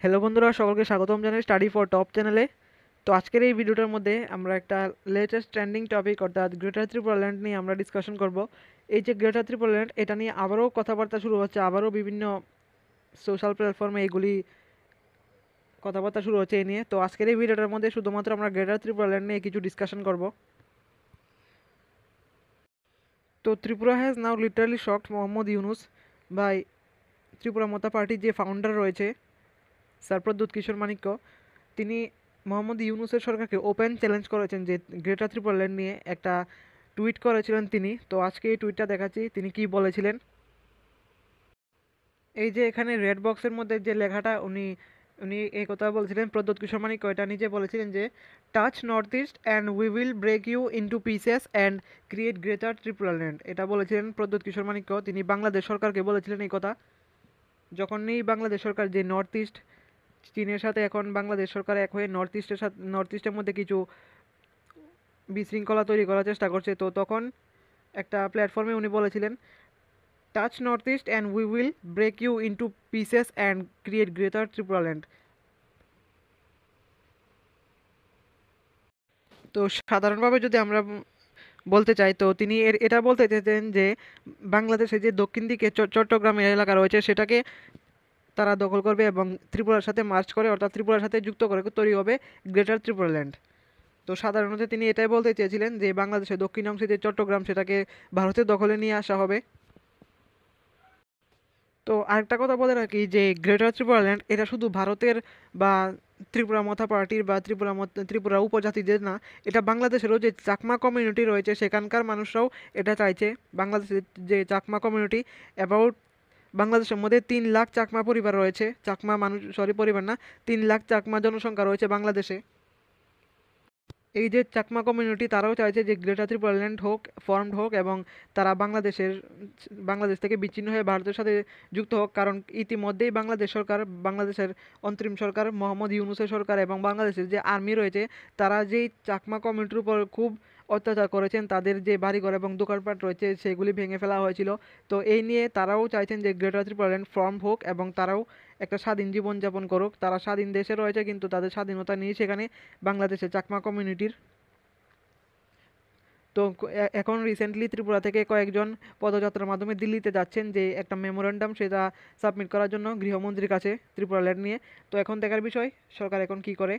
Hello বন্ধুরা, সকলকে স্বাগতম জানাই স্টাডি ফর টপ চ্যানেলে। তো আজকের এই ভিডিওটার মধ্যে আমরা একটা লেটেস্ট ট্রেন্ডিং টপিক অর্থাৎ গ্রেটার ত্রিপুরাল্যান্ড নিয়ে আমরা ডিসকাশন করব। এই যে গ্রেটার ত্রিপুরাল্যান্ড, এটা নিয়ে আবারও কথাবার্তা শুরু হচ্ছে, আবারও বিভিন্ন সোশ্যাল প্ল্যাটফর্মে এগুলি কথাবার্তা শুরু হচ্ছে এই নিয়ে। তো আজকের এই ভিডিওটার মধ্যে শুধুমাত্র আমরা গ্রেটার ত্রিপুরাল্যান্ড নিয়ে কিছু ডিসকাশন করব। তো Tripura has now literally shocked Mohammad Yunus by Tripura Motha পার্টির যে ফাউন্ডার রয়েছে স্যার প্রদ্যুৎ কিশোর মানিক্য, তিনি মোহাম্মদ ইউনুসের সরকারকে ওপেন চ্যালেঞ্জ করেছেন যে গ্রেটার ত্রিপুরাল্যান্ড নিয়ে একটা টুইট করেছিলেন তিনি। তো আজকে এই টুইটটা দেখাচ্ছি তিনি কি বলেছিলেন। এই যে এখানে রেড বক্সের মধ্যে যে লেখাটা, উনি উনি এই কথা বলছিলেন, প্রদ্যোৎ কিশোর মানিক্য এটা নিজে বলেছিলেন যে touch North East and we will break you into pieces and create Greater Tripuraland. এটা বলেছিলেন প্রদ্যোৎ কিশোর মানিক্য, তিনি বাংলাদেশ সরকারকে বলেছিলেন এই কথা। যখনই বাংলাদেশ সরকার যে নর্থ ইস্ট, চীনের সাথে এখন বাংলাদেশ সরকার এক হয়ে নর্থ ইস্টের মধ্যে কিছু বিশৃঙ্খলা তৈরি করার চেষ্টা করছে, তো তখন একটা প্ল্যাটফর্মে উনি বলেছিলেন touch North East and we will break you into pieces and create Greater Tripuraland. তো সাধারণভাবে যদি আমরা বলতে চাই, তো তিনি এটা বলতে চেয়েছেন যে বাংলাদেশে যে দক্ষিণ দিকে চট্টগ্রামের এলাকা রয়েছে সেটাকে তারা দখল করবে এবং ত্রিপুরার সাথে মার্চ করে, অর্থাৎ ত্রিপুরার সাথে যুক্ত করে তৈরি হবে গ্রেটার ত্রিপুরাল্যান্ড। তো সাধারণত তিনি এটাই বলতে চেয়েছিলেন যে বাংলাদেশের দক্ষিণ অংশে যে চট্টগ্রাম সেটাকে ভারতের দখলে নিয়ে আসা হবে। তো আরেকটা কথা বলে রাখি যে গ্রেটার ত্রিপুরাল্যান্ড এটা শুধু ভারতের বা ত্রিপুরা মথা পার্টির বা ত্রিপুরা উপজাতিদের না, এটা বাংলাদেশেরও যে চাকমা কমিউনিটি রয়েছে সেখানকার মানুষরাও এটা চাইছে। বাংলাদেশের যে চাকমা কমিউনিটি, অ্যাবাউট বাংলাদেশের মধ্যে 3 লাখ চাকমা পরিবার রয়েছে, চাকমা মানুষ, সরি পরিবার না, 3 লাখ চাকমা জনসংখ্যা রয়েছে বাংলাদেশে। এই যে চাকমা কমিউনিটি তারাও চাইছে যে গ্রেটার ত্রিপুরাল্যান্ড হোক, ফর্মড হোক এবং তারা বাংলাদেশ থেকে বিচ্ছিন্ন হয়ে ভারতের সাথে যুক্ত হোক, কারণ ইতিমধ্যেই বাংলাদেশ সরকার, বাংলাদেশের অন্তরিম সরকার মোহাম্মদ ইউনুসের সরকার এবং বাংলাদেশের যে আর্মি রয়েছে তারা যেই চাকমা কমিউনিটির উপর খুব অত্যাচার করেছেন, তাদের যে বাড়িঘর এবং দোকানপাট রয়েছে সেগুলি ভেঙে ফেলা হয়েছিল। তো এই নিয়ে তারাও চাইছেন যে গ্রেটার ত্রিপুরাল্যান্ড ফর্ম হোক এবং তারাও একটা স্বাধীন জীবনযাপন করুক। তারা স্বাধীন দেশে রয়েছে কিন্তু তাদের স্বাধীনতা নেই সেখানে বাংলাদেশের চাকমা কমিউনিটির। তো এখন রিসেন্টলি ত্রিপুরা থেকে কয়েকজন পদযাত্রার মাধ্যমে দিল্লিতে যাচ্ছেন যে একটা মেমোরেন্ডাম সেটা সাবমিট করার জন্য গৃহমন্ত্রীর কাছে ত্রিপুরাল্যান্ড নিয়ে। তো এখন দেখার বিষয় সরকার এখন কি করে।